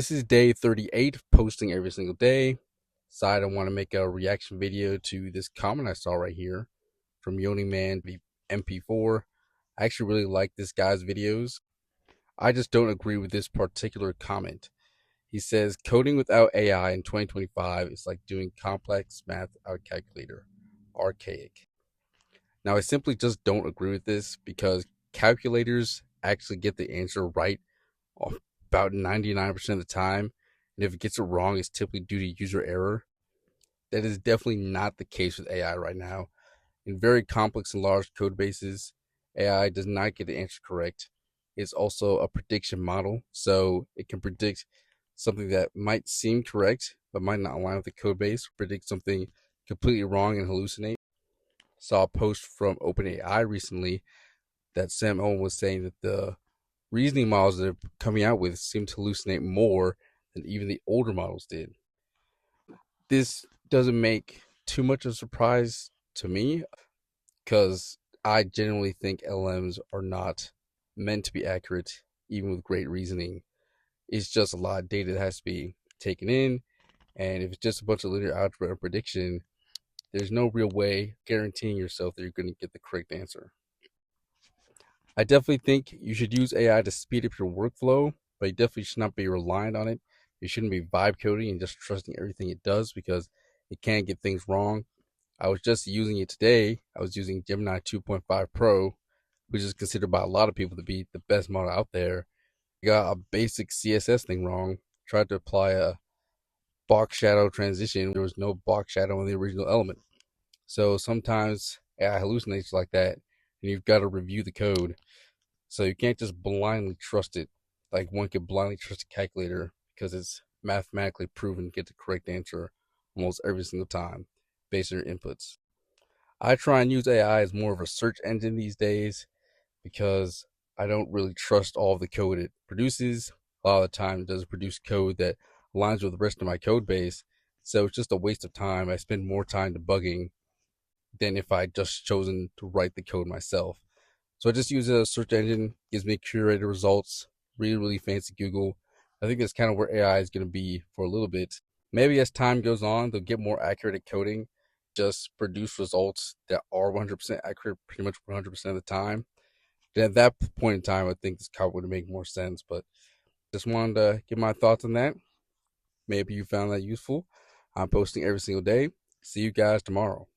This is day 38 of posting every single day. Decided I want to make a reaction video to this comment I saw right here from YoniMan MP4. I actually really like this guy's videos. I just don't agree with this particular comment. He says coding without AI in 2025 is like doing complex math out of calculator. Archaic. Now I simply just don't agree with this because calculators actually get the answer right about 99% of the time. And if it gets it wrong, it's typically due to user error. That is definitely not the case with AI right now. In very complex and large code bases, AI does not get the answer correct. It's also a prediction model, so it can predict something that might seem correct but might not align with the code base, predict something completely wrong and hallucinate. Saw a post from OpenAI recently that Sam Owen was saying that the reasoning models that they're coming out with seem to hallucinate more than even the older models did. This doesn't make too much of a surprise to me because I generally think LMs are not meant to be accurate, even with great reasoning. It's just a lot of data that has to be taken in, and if it's just a bunch of linear algebra and prediction, there's no real way guaranteeing yourself that you're going to get the correct answer. I definitely think you should use AI to speed up your workflow, but you definitely should not be reliant on it. You shouldn't be vibe coding and just trusting everything it does because it can get things wrong. I was just using it today. I was using Gemini 2.5 Pro, which is considered by a lot of people to be the best model out there. I got a basic CSS thing wrong. Tried to apply a box shadow transition. There was no box shadow in the original element. So sometimes AI hallucinates like that, and you've got to review the code. So you can't just blindly trust it like one could blindly trust a calculator because it's mathematically proven to get the correct answer almost every single time based on your inputs. I try and use AI as more of a search engine these days because I don't really trust all of the code it produces. A lot of the time it doesn't produce code that aligns with the rest of my code base. So it's just a waste of time. I spend more time debugging than if I just chosen to write the code myself. So I just use a search engine, gives me curated results, really, really fancy Google. I think that's kind of where AI is going to be for a little bit. Maybe as time goes on, they'll get more accurate at coding, just produce results that are 100% accurate pretty much 100% of the time. Then at that point in time, I think this car would make more sense. But just wanted to give my thoughts on that. Maybe you found that useful. I'm posting every single day. See you guys tomorrow.